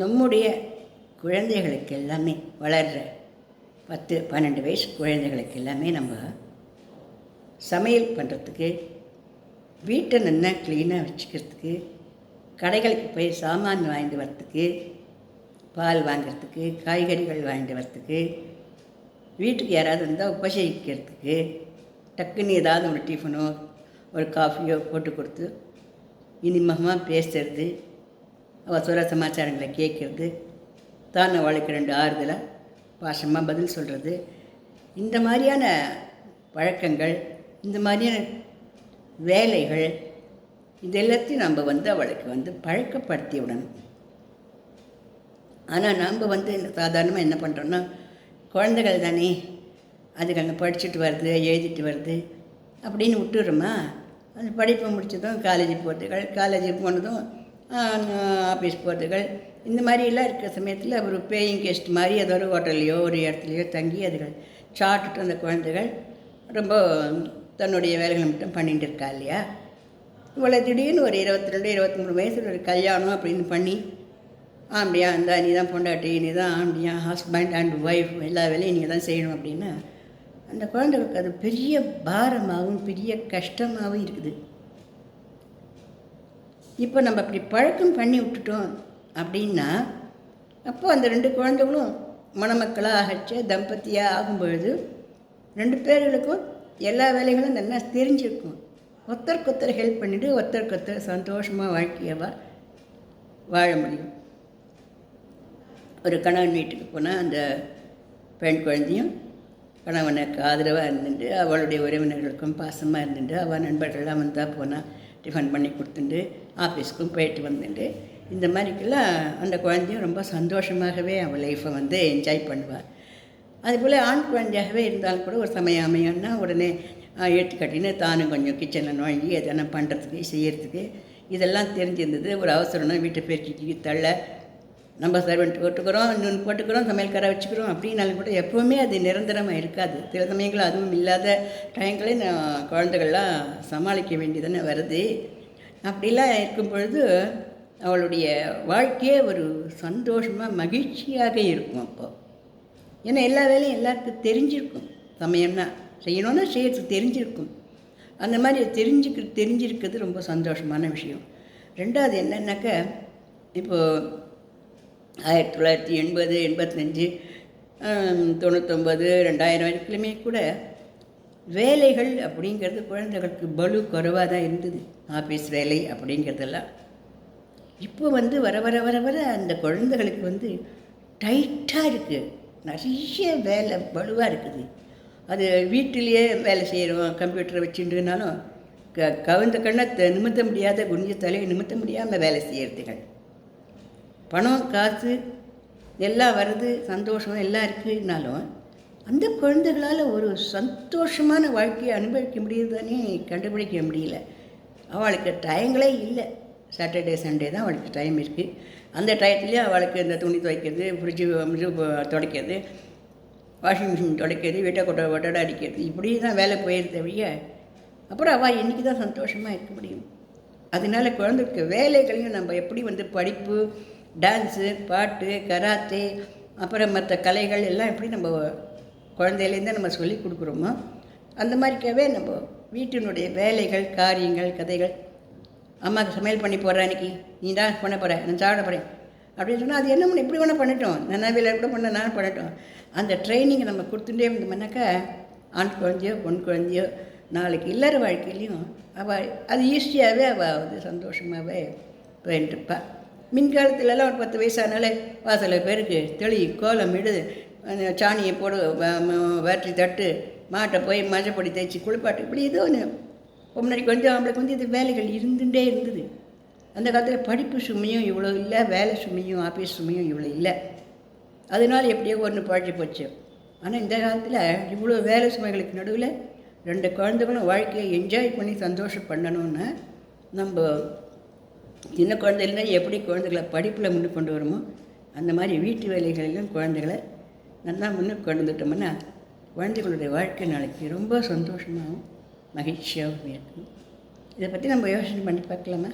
நம்முடைய குழந்தைகளுக்கு எல்லாமே வளர்கிற 10-12 வயசு குழந்தைகளுக்கு எல்லாமே நம்ம சமையல் பண்ணுறதுக்கு, வீட்டை நல்லா க்ளீனாக வச்சுக்கிறதுக்கு, கடைகளுக்கு போய் சாமான் வாங்கிட்டு வரத்துக்கு, பால் வாங்கிறதுக்கு, காய்கறிகள் வாங்கிட்டு வரத்துக்கு, வீட்டுக்கு யாராவது இருந்தால் உபசரிக்கிறதுக்கு, டக்குன்னு ஏதாவது ஒரு டிஃபனோ ஒரு காஃபியோ போட்டு கொடுத்து இனிமமாக பேசுறது, அவசர சமாச்சாரங்களை கேட்குறது, தான் அவளுக்கு 2 ஆறுதலாக பாசமாக பதில் சொல்கிறது, இந்த மாதிரியான பழக்கங்கள், இந்த மாதிரியான வேலைகள், இது எல்லாத்தையும் நம்ம அவளுக்கு பழக்கப்படுத்தி விடணும். ஆனால் நாம் சாதாரணமாக என்ன பண்ணுறோன்னா, குழந்தைகள் தானே, அதுகள் படிச்சுட்டு வருது, எழுதிட்டு வருது அப்படின்னு விட்டுடுறோமா. அது படிப்பை முடித்ததும் காலேஜ் போகிறதுகள், காலேஜ் போனதும் ஆஃபீஸ் போகிறதுகள், இந்த மாதிரிலாம் இருக்கிற சமயத்தில் ஒரு பேயிங் கெஸ்ட் மாதிரி ஏதோ ஒரு ஹோட்டல்லையோ ஒரு இடத்துலையோ தங்கி அதுகள் சாப்பிட்டுட்டு அந்த குழந்தைகள் ரொம்ப தன்னுடைய வேலைகளை மட்டும் பண்ணிகிட்டு இருக்கா இல்லையா. இவ்வளோ திடீர்னு ஒரு 22-23 வயசில் ஒரு கல்யாணம் அப்படின்னு பண்ணி, ஆம்பியா இருந்தா நீ தான் பொண்டாட்டி, நீ தான் ஆம்பியா ஹஸ்பண்ட் அண்ட் ஒய்ஃப், எல்லா வேலையும் நீங்கள் தான் செய்யணும் அப்படின்னா அந்த குழந்தைகளுக்கு அது பெரிய பாரமாகவும் பெரிய கஷ்டமாகவும் இருக்குது. இப்போ நம்ம அப்படி பழக்கம் பண்ணி விட்டுட்டோம் அப்படின்னா, அப்போ அந்த 2 குழந்தைகளும் மணமக்களாக ஆகச்ச தம்பதியாக ஆகும்பொழுது 2 பேர்களுக்கும் எல்லா வேலைகளும் நல்லா தெரிஞ்சிருக்கும். ஒருத்தருக்கொத்தர் ஹெல்ப் பண்ணிவிட்டு ஒருத்தருக்கொத்தர் சந்தோஷமாக வாழ்க்கையவா வாழ முடியும். ஒரு கணவன் வீட்டுக்கு போனால் அந்த பெண் குழந்தையும் கணவனுக்கு ஆதரவாக இருந்துட்டு, அவளுடைய உறவினர்களுக்கும் பாசமாக இருந்துட்டு, அவள் நண்பர்கள்லாம் வந்தால் போனால் டிஃபன் பண்ணி கொடுத்துட்டு ஆஃபீஸ்க்கும் போயிட்டு வந்துட்டு, இந்த மாதிரிக்கெல்லாம் அந்த குழந்தையும் ரொம்ப சந்தோஷமாகவே அவள் லைஃப்பை என்ஜாய் பண்ணுவாள். அதுபோல் ஆண் குழந்தையாகவே இருந்தாலும் கூட ஒரு சமயம் அமையன்னா உடனே எடுத்துக்கட்டின்னு தானும் கொஞ்சம் கிச்சனில் நுழைஞ்சி எதனா பண்ணுறதுக்கு செய்யறதுக்கு இதெல்லாம் தெரிஞ்சிருந்தது. ஒரு அவசரம்னா வீட்டை பெருக்கி தள்ள, நம்ம சர்வெண்ட் போட்டுக்கிறோம், இன்னொன்று போட்டுக்கிறோம், சமையல்காரை வச்சுக்கிறோம் அப்படின்னாலும் கூட எப்போவுமே அது நிரந்தரமாக இருக்காது. சில சமயங்கள் அதுவும் இல்லாத டைங்களே குழந்தைகள்லாம் சமாளிக்க வேண்டியதானே வருது. அப்படிலாம் இருக்கும் பொழுது அவளுடைய வாழ்க்கையே ஒரு சந்தோஷமாக மகிழ்ச்சியாக இருக்கும். அப்போது ஏன்னா எல்லா வேலையும் எல்லாருக்கும் தெரிஞ்சிருக்கும். சமயம்னா செய்யணுன்னா செய்யறதுக்கு தெரிஞ்சிருக்கும். அந்த மாதிரி தெரிஞ்சிருக்கிறது ரொம்ப சந்தோஷமான விஷயம். 2வது என்னன்னாக்க, இப்போது 1980, 85, 99, 2000 வரைக்குமே கூட வேலைகள் அப்படிங்கிறது குழந்தைகளுக்கு பலு குறைவாக தான் இருந்தது. ஆஃபீஸ் வேலை அப்படிங்கிறதெல்லாம் இப்போ வர வர வர வர அந்த குழந்தைகளுக்கு டைட்டாக இருக்குது. நிறைய வேலை பலுவாக இருக்குது. அது வீட்டிலேயே வேலை செய்கிறோம், கம்ப்யூட்டரை வச்சுட்டுனாலும் கவிழ்ந்த கண்ணை நிமித்த முடியாத, குனிஞ்ச தலையை நிமித்த முடியாமல் வேலை செய்கிறதுகள். பணம் காசு எல்லாம் வருது, சந்தோஷம் எல்லாம் இருக்குதுனாலும் அந்த குழந்தைகளால் ஒரு சந்தோஷமான வாழ்க்கையை அனுபவிக்க முடியுதுதானே கண்டுபிடிக்க முடியல. அவளுக்கு டைங்களே இல்லை. சாட்டர்டே சண்டே தான் அவளுக்கு டைம் இருக்குது. அந்த டயத்துலேயே அவளுக்கு இந்த துணி துவைக்கிறது, ஃப்ரிட்ஜு துடைக்கிறது, வாஷிங் மிஷின் துடைக்கிறது, வீட்டை கொட்டடை அடிக்கிறது, இப்படி தான் வேலை போயிருந்த வழிய அப்புறம் அவள் இன்றைக்கி தான் சந்தோஷமாக இருக்க முடியும். அதனால குழந்தைக்கு வேலைகளையும் நம்ம எப்படி படிப்பு, டான்ஸு, பாட்டு, கராத்தே, அப்புறம் மற்ற கலைகள் எல்லாம் எப்படி நம்ம குழந்தையிலேருந்தே நம்ம சொல்லி கொடுக்குறோமோ அந்த மாதிரிக்காகவே நம்ம வீட்டினுடைய வேலைகள், காரியங்கள், கதைகள், அம்மாவுக்கு சமையல் பண்ணி போடுறேன் அன்றைக்கி, நீ தான் பண்ண போகிறேன், நான் சாப்பிட போகிறேன் அப்படின்னு சொன்னால் அது என்ன பண்ண இப்படி வேணால் பண்ணட்டும், நான் வேலை கூட பண்ண நான் பண்ணட்டும். அந்த ட்ரைனிங்கை நம்ம கொடுத்துட்டே இருந்தோம்னாக்கா ஆண் குழந்தையோ பொன் குழந்தையோ நாளைக்கு இல்லற வாழ்க்கையிலையும் அவள் அது ஈஸியாகவே அவள் சந்தோஷமாகவே போயின்ட்டுருப்பாள். மின்காலத்துலலாம் ஒரு 10 வயசானாலே வாசலில் பேருக்கு தெளி, கோலம் இடு, சாணியை போடு, வேற்றி தட்டு, மாட்டை போய் மஞ்சப்பொடி தேய்ச்சி குளிப்பாட்டு, இப்படி ஏதோ ஒன்று முன்னாடி அவளுக்கு இது வேலைகள் இருந்துகிட்டே இருந்தது. அந்த காலத்தில் படிப்பு சுமையும் இவ்வளோ இல்லை, வேலை சுமையும் ஆஃபீஸ் சுமையும் இவ்வளோ இல்லை. அதனால எப்படியோ ஒன்று பழச்சி போச்சு. ஆனால் இந்த காலத்தில் இவ்வளோ வேலை சுமைகளுக்கு நடுவில் 2 குழந்தைகளும் வாழ்க்கையை என்ஜாய் பண்ணி சந்தோஷம் பண்ணணும்னா நம்ம சின்ன குழந்தையிலேருந்து எப்படி குழந்தைகளை படிப்பில் முன்னுக்கு கொண்டு வருமோ அந்த மாதிரி வீட்டு வேலைகளிலும் குழந்தைகளை நல்லா முன்னுக்கு கொண்டு வந்துட்டோம்னா குழந்தைகளுடைய வாழ்க்கை நாளைக்கு ரொம்ப சந்தோஷமாகவும் மகிழ்ச்சியாகவும் இருக்கும். இதை பற்றி நம்ம யோசனை பண்ணி பார்க்கலாமா?